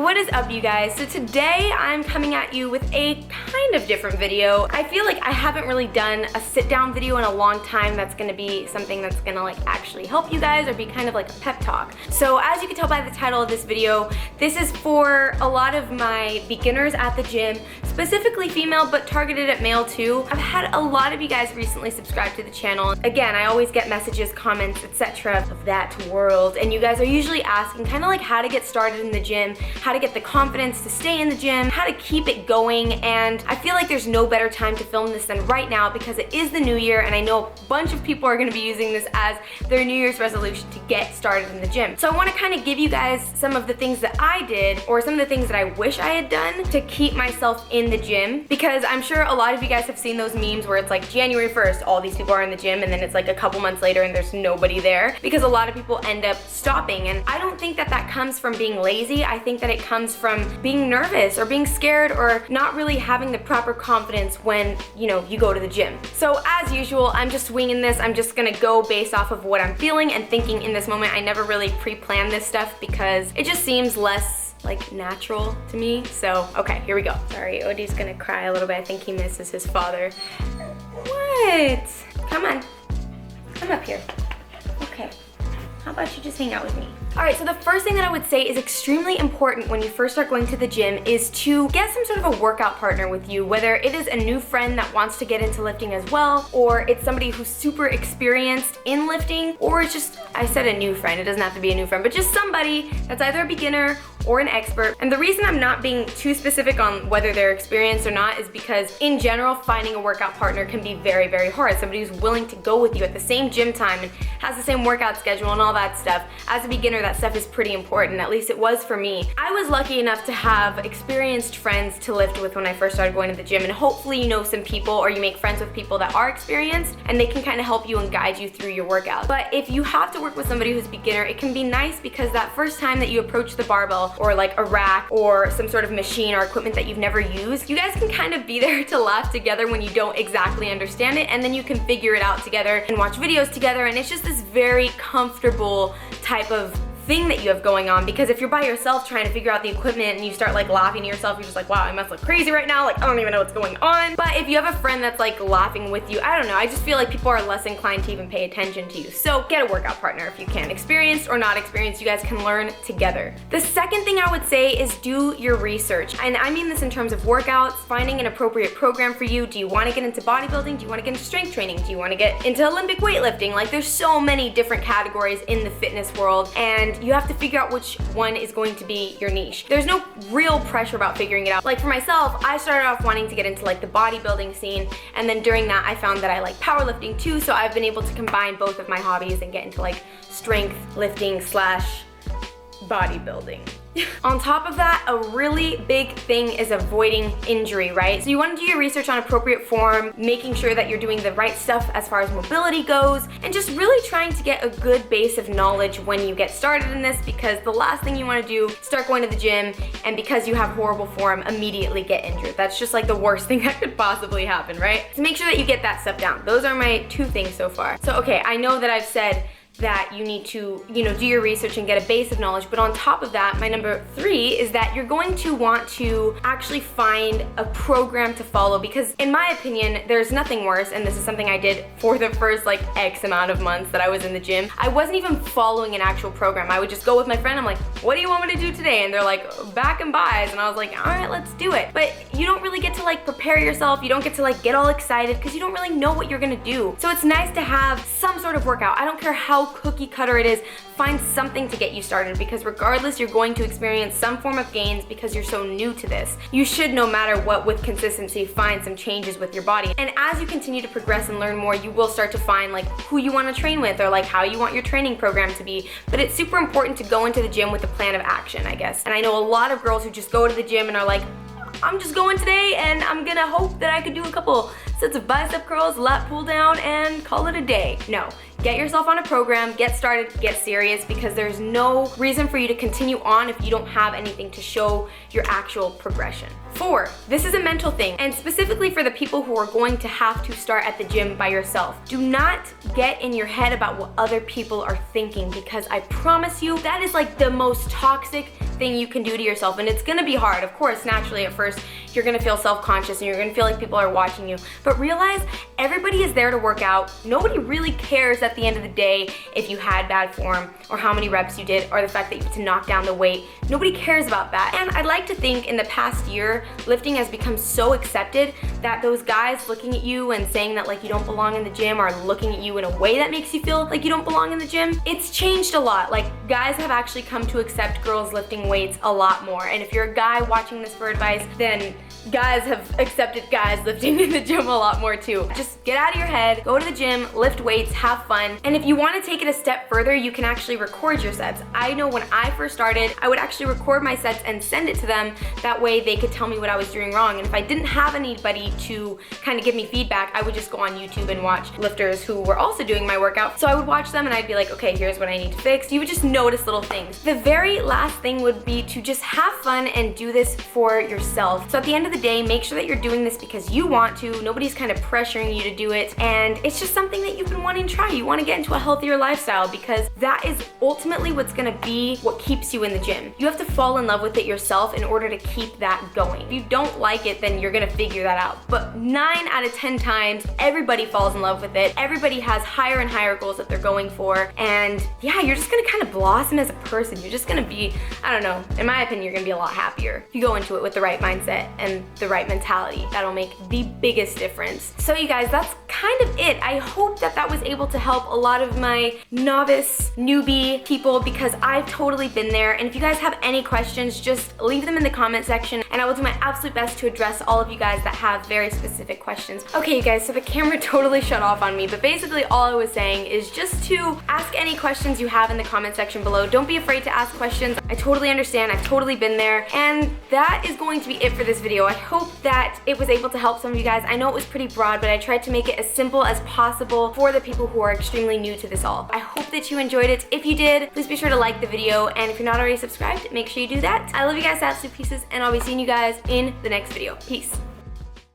What is up, you guys? So today I'm coming at you with a kind of different video. I feel like I haven't really done a sit down video in a long time that's gonna be something that's gonna like actually help you guys or be kind of like a pep talk. So as you can tell by the title of this video, this is for a lot of my beginners at the gym, specifically female but targeted at male too. I've had a lot of you guys recently subscribe to the channel. Again, I always get messages, comments, etc. of that world, and you guys are usually asking kind of like how to get started in the gym, how to get the confidence to stay in the gym, how to keep it going, and I feel like there's no better time to film this than right now because it is the new year and I know a bunch of people are going to be using this as their New Year's resolution to get started in the gym. So I want to kind of give you guys some of the things that I did or some of the things that I wish I had done to keep myself in the gym, because I'm sure a lot of you guys have seen those memes where it's like January 1st, all these people are in the gym, and then it's like a couple months later and there's nobody there because a lot of people end up stopping. And I don't think that that comes from being lazy. I think that it comes from being nervous or being scared or not really having the proper confidence when, you know, you go to the gym. So as usual, I'm just winging this. I'm just gonna go based off of what I'm feeling and thinking in this moment. I never really pre-plan this stuff because it just seems less like natural to me. So, okay, here we go. Sorry, Odie's gonna cry a little bit. I think he misses his father. What? Come on, come up here. Okay. How about you just hang out with me? All right, so the first thing that I would say is extremely important when you first start going to the gym is to get some sort of a workout partner with you, whether it is a new friend that wants to get into lifting as well, or it's somebody who's super experienced in lifting, or it's just, I said a new friend, it doesn't have to be a new friend, but just somebody that's either a beginner or an expert. And the reason I'm not being too specific on whether they're experienced or not is because in general, finding a workout partner can be very, very hard. Somebody who's willing to go with you at the same gym time and has the same workout schedule and all that stuff. As a beginner, that stuff is pretty important, at least it was for me. I was lucky enough to have experienced friends to lift with when I first started going to the gym, and hopefully you know some people or you make friends with people that are experienced and they can kind of help you and guide you through your workout. But if you have to work with somebody who's beginner, it can be nice because that first time that you approach the barbell or like a rack or some sort of machine or equipment that you've never used, you guys can kind of be there to laugh together when you don't exactly understand it, and then you can figure it out together and watch videos together, and it's just this very comfortable type of thing that you have going on. Because if you're by yourself trying to figure out the equipment and you start like laughing to yourself, you're just like, wow, I must look crazy right now, like I don't even know what's going on. But if you have a friend that's like laughing with you, I don't know, I just feel like people are less inclined to even pay attention to you. So get a workout partner if you can. Experienced or not experienced, you guys can learn together. The second thing I would say is do your research. And I mean this in terms of workouts, finding an appropriate program for you. Do you want to get into bodybuilding? Do you want to get into strength training? Do you want to get into Olympic weightlifting? Like there's so many different categories in the fitness world, and you have to figure out which one is going to be your niche. There's no real pressure about figuring it out. Like for myself, I started off wanting to get into like the bodybuilding scene, and then during that I found that I like powerlifting too, so I've been able to combine both of my hobbies and get into like strength lifting slash bodybuilding. On top of that, a really big thing is avoiding injury, right? So you want to do your research on appropriate form, making sure that you're doing the right stuff as far as mobility goes, and just really trying to get a good base of knowledge when you get started in this, because the last thing you want to do, start going to the gym, and because you have horrible form, immediately get injured. That's just like the worst thing that could possibly happen, right? So make sure that you get that stuff down. Those are my two things so far. So okay, I know that I've said that you need to, you know, do your research and get a base of knowledge, but on top of that, my number 3 is that you're going to want to actually find a program to follow, because in my opinion, there's nothing worse, and this is something I did for the first like X amount of months that I was in the gym. I wasn't even following an actual program. I would just go with my friend, I'm like, what do you want me to do today? And they're like, back and buys, and I was like, all right, let's do it. But you don't really get to like prepare yourself, you don't get to like get all excited because you don't really know what you're gonna do. So it's nice to have some sort of workout. I don't care how cookie cutter it is, find something to get you started, because regardless, you're going to experience some form of gains because you're so new to this. You should, no matter what, with consistency, find some changes with your body. And as you continue to progress and learn more, you will start to find like who you want to train with or like how you want your training program to be. But it's super important to go into the gym with a plan of action, I guess. And I know a lot of girls who just go to the gym and are like, I'm just going today and I'm gonna hope that I could do a couple sets of bicep curls, lat pull down, and call it a day. No, get yourself on a program, get started, get serious, because there's no reason for you to continue on if you don't have anything to show your actual progression. 4, this is a mental thing, and specifically for the people who are going to have to start at the gym by yourself. Do not get in your head about what other people are thinking, because I promise you that is like the most toxic thing you can do to yourself, and it's gonna be hard. Of course, naturally at first you're gonna feel self-conscious and you're gonna feel like people are watching you, but realize everybody is there to work out. Nobody really cares at the end of the day if you had bad form or how many reps you did or the fact that you had to knock down the weight. Nobody cares about that. And I'd like to think in the past year, lifting has become so accepted that those guys looking at you and saying that like you don't belong in the gym or looking at you in a way that makes you feel like you don't belong in the gym, it's changed a lot. Like, guys have actually come to accept girls lifting weights a lot more. And if you're a guy watching this for advice, then guys have accepted guys lifting in the gym a lot more too. Just get out of your head, go to the gym, lift weights, have fun. And if you want to take it a step further, you can actually record your sets. I know when I first started, I would actually record my sets and send it to them. That way they could tell me what I was doing wrong. And if I didn't have anybody to kind of give me feedback, I would just go on YouTube and watch lifters who were also doing my workout. So I would watch them and I'd be like, okay, here's what I need to fix. You would just notice little things. The very last thing would be to just have fun and do this for yourself. So at the end of the day, make sure that you're doing this because you want to. Nobody's kind of pressuring you to do it, and it's just something that you've been wanting to try. You want to get into a healthier lifestyle because that is ultimately what's going to be what keeps you in the gym. You have to fall in love with it yourself in order to keep that going. If you don't like it, then you're going to figure that out. But 9 out of 10 times, everybody falls in love with it. Everybody has higher and higher goals that they're going for, and yeah, you're just going to kind of blossom as a person. You're just going to be, I don't know, in my opinion, you're going to be a lot happier if you go into it with the right mindset and the right mentality. That'll make the biggest difference. So you guys, that's kind of it. I hope that that was able to help a lot of my novice, newbie people, because I've totally been there. And if you guys have any questions, just leave them in the comment section and I will do my absolute best to address all of you guys that have very specific questions. Okay, you guys, so the camera totally shut off on me, but basically all I was saying is just to ask any questions you have in the comment section below. Don't be afraid to ask questions. I totally understand. I've totally been there. And that is going to be it for this video. I hope that it was able to help some of you guys. I know it was pretty broad, but I tried to make it as simple as possible for the people who are extremely new to this all. I hope that you enjoyed it. If you did, please be sure to like the video, and if you're not already subscribed, make sure you do that. I love you guys to absolute pieces, and I'll be seeing you guys in the next video. Peace.